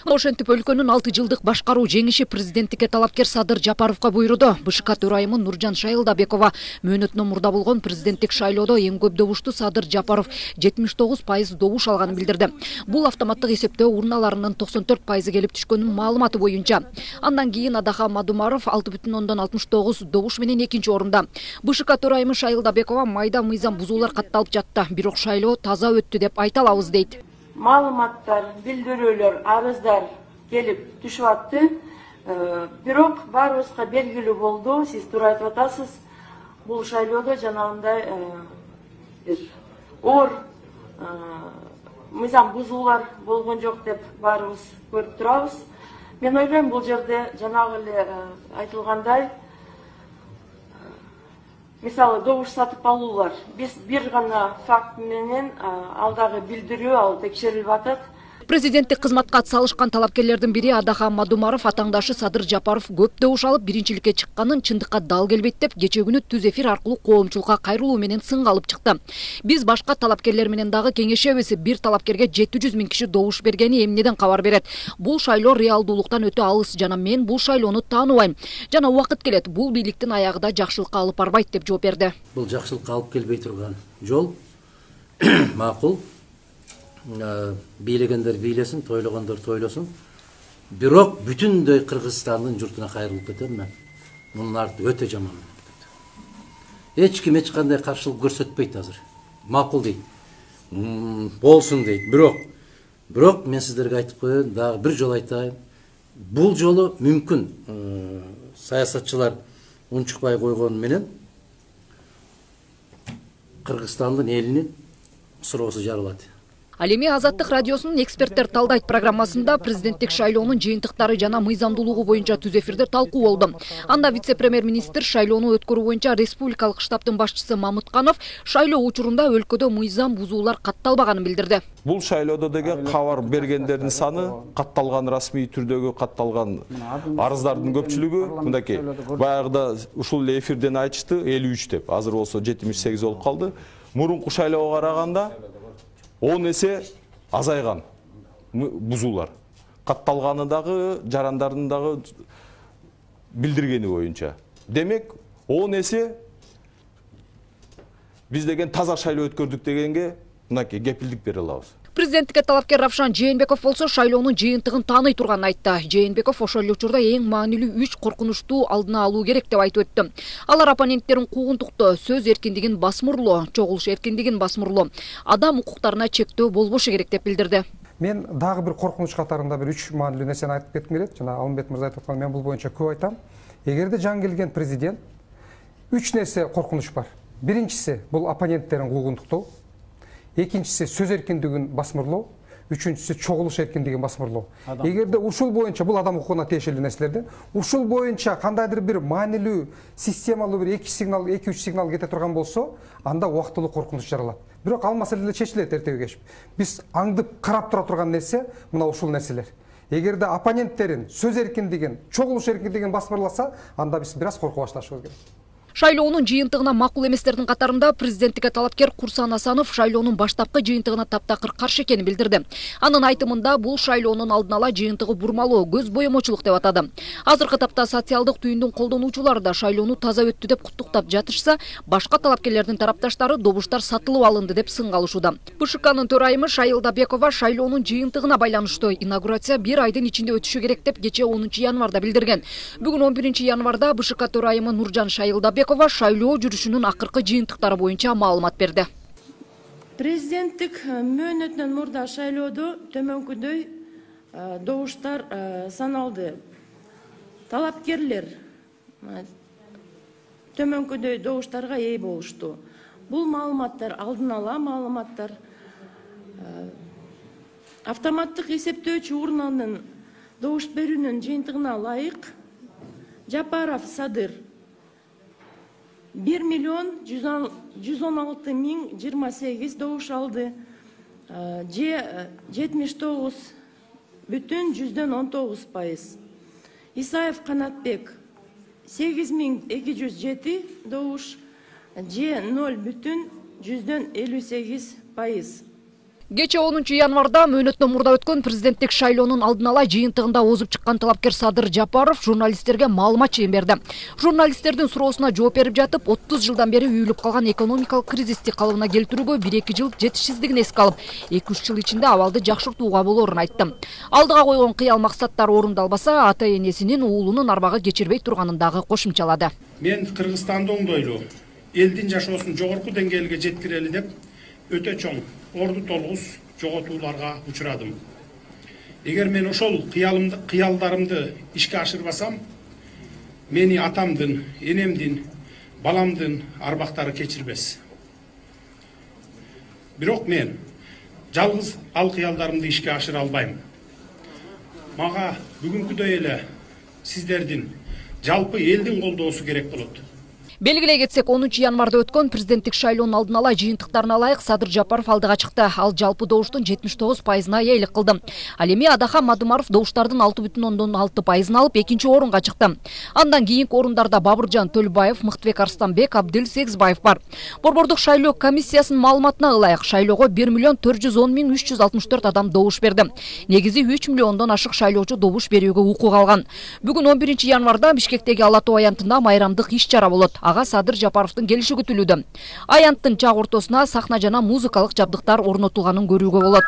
Ошентип өлкөнүн 6 жылдык башкаруу жеңиши президенттикке талапкер Садыр Жапаровго буйруду. БШК төрайымы Нуржан Шайылдабекова мөөнөтүнөн мурда болгон президенттик шайлоодо эң көп добушту Садыр Жапаров 79% добуш алганын билдирди. Бул автоматтык эсептөө урналарынын 94% келип түшкөнүн маалыматы боюнча. Андан кийин Адаха Мадумаров 6,69 добуш менен экинчи орунда. БШК төрайымы Шайылдабекова майда мыйзам бузуулар катталып жатты, бирок шайлоо таза өттү деп айта алабыз дейт. Маалыматтар, билдирүүлөр, арыздар келип түшүп атты. Бирок баарыбызга белгилүү болду, сиз туура айтып атасыз. Бул шайлоодо жанагындай бир оор мыйзам бузуулар болгон жок деп баарыбыз көрүп турабыз. Мен ойлойм, бул жерде жанагы эле айтылгандай мисалы добуш сатып алуулар, биз бир гана факт менен алдагы билдирүү ал текшерилип атат. Президенттик кызматка атсалышкан талапкерлердин бири Адаха Мадумаров атаңдашы Садыр Жапаров көп добуш алып биринчиликке чыкканын чындыкка дал келбейт деп кече күнү түз эфир аркылуу коомчулукка кайрылуу менен сынга алып чыкты. Биз башка талапкерлер менен дагы кеңешебиз. Бир талапкерге 700 000 киши добуш бергени эмнеден кабар берет. Бул шайлоо реалдуулуктан өтө алыс жана мен бул шайлоону тааныбайм. Жана убакыт келет, бул бийликтин аягында жакшылыкка алып барбайт деп жооп берди. Бул жакшылыкка алып келбей турган жол макул. Бийлегендер бийлесин, тойлогондор тойлосун. Бирок бүтүндөй Кыргызстандын журтуна кайрылып кетем мен. Мунун арты өтө жаман. Эч ким эч кандай каршылык көрсөтпөйт азыр. Макул дейт. Болсун дейт. Бирок мен сиздерге айтып коеюн, дагы бир жолу айтайын. Бул жолу мүмкүн саясатчылар унчукпай койгон менен Кыргызстандын элинин суроосу жарылат. Ал эми Азаттык радиосунун эксперттер талдайт программасында президенттик шайлоонун жыйынтыктары жана мыйзамдуулугу боюнча түз эфирде талкуу болду. Анда вице-премьер-министр шайлоону өткөрүү боюнча республикалык штабтын башчысы Мамытканов шайлоо учурунда өлкөдө мыйзам бузуулар катталбаганын билдирди. Бул шайлоодо деген кабар бергендердин саны, катталган расмий түрдөгү катталган арыздардын көпчүлүгү мындакей. Баягыда ушул эле эфирден айтышты 53 деп, азыр болсо 78 болуп калды. Мурунку шайлоого караганда 10 есе азайган бузуулар. Катталганы дагы, жарандардын дагы билдиргени боюнча. Демек, 10 есе биз деген таза шайлоо өткөрдүк дегенге мынакей кепилдик бере алабыз. Президенттикке талапкер Равшан Жээнбеков болсо шайлоонун жыйынтыгын тааный турганын айтты. Жээнбеков ошол эле учурда эң маанилүү 3 коркунучтуу алдына алуу керек деп айтып өттү. Алар оппоненттерин куугунтуктоо, сөз эркиндигин басмырлоо, чогулуш эркиндигин басмырлоо, адам укуктарына чектөө болбошу керек деп билдирди. Мен дагы бир коркунуч катарында бир 3 маанилүү нерсени айтып кетким келет. Жана Алмбет мырза айтып аткан, мен бул боюнча көп айтам. Эгерде жаңы келген президент 3 нерсе коркунуч бар. Биринчиси бул оппоненттерин куугунтуктоо. Экинчиси сөз эркиндигин басмырлоо, үчүнчүсү чогулуш эркиндигин басмырлоо. Эгерде ушул боюнча бул адам укугуна тиешелүү нерселерден, ушул боюнча кандайдыр бир маанилүү системалуу бир 2-3 сигнал кете турган болсо, анда убактылуу коркунуч жаралат. Бирок ал маселелер чечилет эртеге кечип. Биз аңдып карап тура турган нерсе мына ушул нерселер. Эгерде оппоненттерин сөз эркиндигин, чогулуш эркиндигин басмырласа, анда биз бир аз коркуп башташыбыз керек. Шайлоонун жыйынтыгына макул эместердин катарында президенттикке талапкер Курсан Асанов шайлоонун баштапкы жыйынтыгына таптакыр каршы экенин билдирди. Анын айтымында бул шайлоонун алдын ала жыйынтыгы бурмалоо, көз боемочулук деп атады. Азыркы тапта социалдык түйүндүн колдонуучулары да шайлоону таза өттү деп куттуктап жатышса, башка талапкерлердин тарапташтары добуштар сатылып алынды деп сынга алышууда. БШКнын төрайымы Шайылдабекова шайлоонун жыйынтыгына байланыштуу инаугурация 1 айдын ичинде өтүшү керек деп кече 10 январда билдирген. Бүгүн 11 январда БШК төрайымы Нуржан Шайылдабекова шайлоо жүрүшүнүн акыркы жыйынтыктары боюнча маалымат берди. Президенттик мөөнөтүнөн мурда шайлоодо төмөнкүдөй добуштар саналды. Талапкерлер төмөнкүдөй добуштарга ээ болушту. Бул маалыматтар алдын ала маалыматтар. Автоматтык эсептөөчү урнанын добуш берүүнүн жыйынтыгына ылайык Жапаров Садыр 1.116.028 добуш алды. 79,19%. Исаев Канатбек 8.207 добуш, 0.58%. Кече 10 январда мөөнөттөн мурда өткөн президенттик шайлоонун алдын ала жыйынтыгында озуп чыккан талапкер Садыр Жапаров журналисттерге маалымат чейин берди. Журналисттердин суроосуна жооп берип жатып, 30 жылдан бери үйүлүп калган экономикалык кризисти калыбына келтирүүгө 1-2 жыл жетишсиздигин эске алып, 2-3 жыл ичинде абалды жакшыртууга болоорун айтты. Алдыга койгон кыял максаттар орундалбаса, ата-энесинин уулунун арбагы кечирбей турганын дагы кошумчалады. Мен Кыргызстанды оңдойлуу, элдин жашоосун жогорку деңгээлге жеткирели деп өтө чоң орду толгус жоготууларга учурадым. Эгер мен ошол кыялдарымды ишке ашырбасам, мени атамдын, энемдин, баламдын арбактары кечирбес. Бирок мен жалгыз ал кыялдарымды ишке ашыра албайм. Мага бүгүнкүдөй эле сиздердин жалпы элдин колдоосу керек болот. Белгилей кетсек, 10 январда өткөн президенттик шайлоонун алдын ала жыйынтыктарына ылайык Садыр Жапаров алдыга чыкты. Ал жалпы добуштун 79%-на ээлик кылды. Ал эми Адахан Мадумаров добуштардын 6,6%-ын алып, экинчи орунга чыкты. Андан кийинки орундарда Бабыржан Төлбаев, Мыктыбек Арстанбек, Абдил Сегизбаев бар. Борбордук шайлоо комиссиясынын маалыматына ылайык шайлоого 1,410,364 адам добуш берди. Негизи 3 миллиондон ашык шайлоочу добуш берүүгө укук алган. Бүгүн 11 январда Бишкектеги Ала Тоо аянтында майрамдык иш-чара болот. Ага Садыр Жапаровдун келиши күтүлүүдө. Аянттын чак ортосуна сахна жана музыкалык жабдыктар орнотулганын көрүүгө болот.